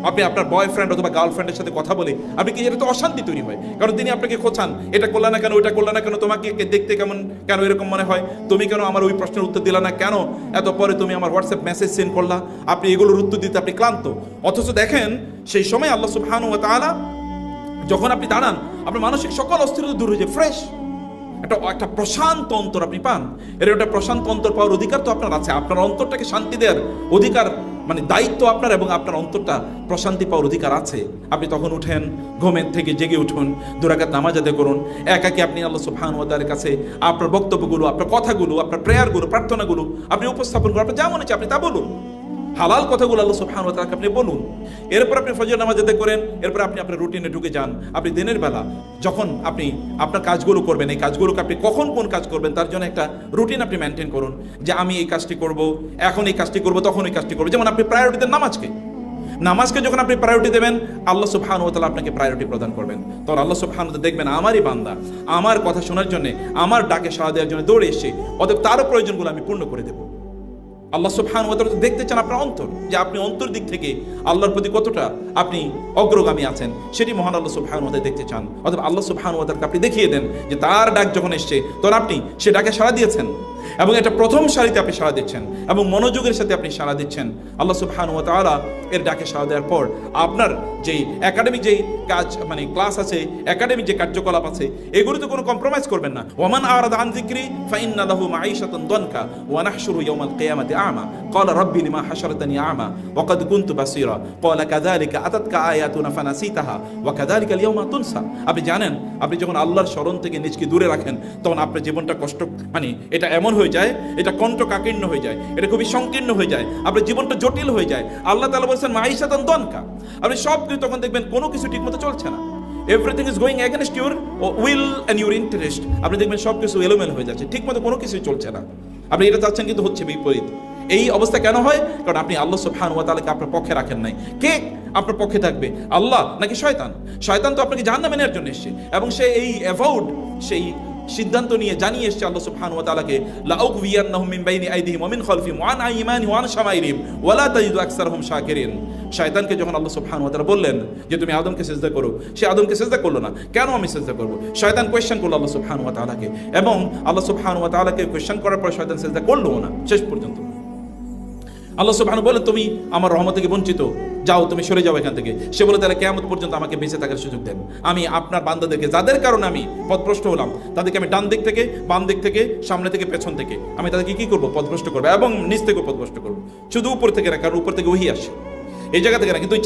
আপনি আপনার বয়ফ্রেন্ড অথবা গার্লফ্রেন্ডের সাথে কথা বলে আপনি কি, এটা তো অশান্তি তৈরি হয়, কারণ তিনি আপনাকে খোঁচান, এটা করলে না কেন, ওইটা করলে না কেন, তোমাকে দেখতে কেমন, কেন এরকম মনে হয়, তুমি কেন আমার ওই প্রশ্নের উত্তর দিলা না, কেন এত পরে তুমি আমার হোয়াটসঅ্যাপ মেসেজ সেন্ড করলা, আপনি এগুলোর উত্তর দিতে আপনি ক্লান্ত। অথচ দেখেন সেই সময় আল্লাহ সুবহানাহু ওয়া তাআলা যখন আপনি দাঁড়ান, আপনার মানসিক সকল অস্থিরতা দূর হয়ে যায়, ফ্রেশ একটা প্রশান্ত অন্তর আপনি পান। এর একটা প্রশান্ত অন্তর পাওয়ার অধিকার তো আপনার আছে, আপনার অন্তরটাকে শান্তি দেওয়ার অধিকার, মানে দায়িত্ব আপনার, এবং আপনার অন্তরটা প্রশান্তি পাওয়ার অধিকার আছে। আপনি তখন উঠেন, ঘুমের থেকে জেগে উঠুন, 2 রাকাত নামাজ আদায় করুন, একাকি আপনি আল্লাহ সুবহানাহু ওয়া তাআলার কাছে আপনার বক্তব্যগুলো, আপনার কথাগুলো, আপনার প্রেয়ারগুলো, প্রার্থনাগুলো আপনি উপস্থাপন করুন, আপনার যা মনে হচ্ছে আপনি তা বলুন, হালাল কথাগুলো আল্লাহ সুবহানাহু ওয়া তাআলাকে আপনি বলুন। এরপর আপনি ফজর নামাজ আদায় করেন, এরপর আপনি আপনার রুটিনে ঢুকে যান। আপনি দিনের বেলা যখন আপনি আপনার কাজগুলো করবেন, এই কাজগুলোকে আপনি কখন কোন কাজ করবেন তার জন্য একটা রুটিন আপনি মেনটেন করুন, যে আমি এই কাজটি করব, এখন এই কাজটি করব, তখন এই কাজটি করব। যেমন আপনি প্রায়োরিটি দেন নামাজকে যখন আপনি প্রায়োরিটি দেবেন, আল্লাহ সুবহানাহু ওয়া তাআলা আপনাকে প্রায়োরিটি প্রদান করবেন। তখন আল্লাহ সুবহানাহু ওয়া তাআলা দেখবেন আমারই বান্দা আমার কথা শোনার জন্য, আমার ডাকে সাড়া দেওয়ার জন্য দৌড়ে এসেছে, অতএব তারও প্রয়োজনগুলো আমি পূর্ণ করে দেবো। আল্লাহ সুবহানাহু ওয়া তাআলা দেখতে চান আপনার অন্তর, যে আপনি অন্তর দিক থেকে আল্লাহর প্রতি কতটা আপনি অগ্রগামী আছেন, সেটি মহান আল্লাহ সুবহানাহু ওয়া তাআলা দেখতে চান। অথবা আল্লাহ সুবহানাহু ওয়া তাআলাকে আপনি দেখিয়ে দেন যে তার ডাক যখন এসছে তখন আপনি সে ডাকে সাড়া দিয়েছেন, এবং এটা প্রথম সারিতে আপনি সাড়া দিচ্ছেন এবং মনোযোগের সাথে আপনি সাড়া দিচ্ছেন। আল্লাহ সুবহানাহু ওয়া তাআলা এর ডাকে সাড়া দেওয়ার পর আপনার যেই একাডেমিক যেই কাজ, মানে ক্লাস আছে, একাডেমিক যে কার্যকলাপ আছে, এগুলোতে কোনো কম্প্রোমাইজ করবেন না। ওয়ামান আরাদা আন যিকরি ফাইন্না লাহু মাঈশাতান দানকা ওয়া নাহশুরু ইয়াওমাল কিয়ামাতি আ'মা ক্বালা রাব্বি লিমা হাশারতানি আ'মা ওয়া ক্বাদ কুনতু বাসীরা ক্বালা কাযালিকা আতাতকা আয়াতুনা ফানাসিতাহা ওয়া কাযালিকা আল-ইয়াওমা তুনসা। আপনি জানেন, আপনি যখন আল্লাহর স্মরণ থেকে নিজকে দূরে রাখেন, তখন আপনার জীবনটা কষ্ট, মানে এটা এমন হয়ে যায়, এটা কণ্ঠকাকীর্ণ হয়ে যায়, এটা খুবই সংকীর্ণ হয়ে যায়, আপনার জীবনটা জটিল হয়ে যায়। আল্লাহ তাআলা বলেছেন মাঈশাতান দানকা, আপনি সব কিছু তখন দেখবেন কোনো কিছু ঠিকমতো চলছে না, everything is going against your will and your interest. আপনি দেখবেন সব কিছু এলোমেলো হয়ে যাচ্ছে, ঠিকমতো কোনো কিছুই চলছে না, আপনি এটা চাচ্ছেন কিন্তু হচ্ছে বিপরীত। এই অবস্থা কেন হয়? কারণ আপনি আল্লাহ সুবহানাহু ওয়া তাআলাকে আপনার পক্ষে রাখেন নাই। কে আপনার পক্ষে থাকবে, আল্লাহ নাকি শয়তান? শয়তান তো আপনাকে জাহান্নামে নেওয়ার জন্য এসেছে, এবং সে এই অ্যাভাউড, সেই সিদ্ধান্ত নিয়ে জানিয়ে এসেছে আল্লাহ সুবহানাহু ওয়া তাআলাকে, লা উগবিয়ান্নাহুম মিন বাইনি আইদিহিম ওয়া মিন খালফিহিম ওয়া আন আইমানিহিম ওয়া আন শামাইলিহিম ওয়া লা তাজিদু আকসারহুম শাকিরিন। শয়তানকে যখন আল্লাহ সুবহানাহু ওয়া তাআলা বললেন যে তুমি আদমকে সিজদা করো, সে আদমকে সিজদা করলো না। কেন আমি সিজদা করব? শয়তান কোয়েশ্চেন করলো আল্লাহ সুবহানাহু ওয়া তাআলাকে, এবং আল্লাহ সুবহানাহু ওয়া তাআলাকে কোয়েশ্চেন করার পর শয়তান সিজদা করলো না শেষ পর্যন্ত। আল্লাহ সুবহানাহু বলেন তুমি আমার রহমত থেকে বঞ্চিত, যাও তুমি সরে যাও এখান থেকে। সে বলে তাহলে কিয়ামত পর্যন্ত আমাকে বেঁচে থাকার সুযোগ দেন, আমি আপনার বান্দাদেরকে যাদের কারণে আমি পথভ্রষ্ট হলাম তাদেরকে আমি ডান দিক থেকে, বাম দিক থেকে, সামনে থেকে, পেছন থেকে আমি তাদেরকে কি করবো? পথভ্রষ্ট করবো, এবং নিচ থেকে পথভ্রষ্ট করবো। শুধু উপর থেকে না, কারণ উপর থেকে ওহী আসে, এই জায়গা থেকে না, কিন্তু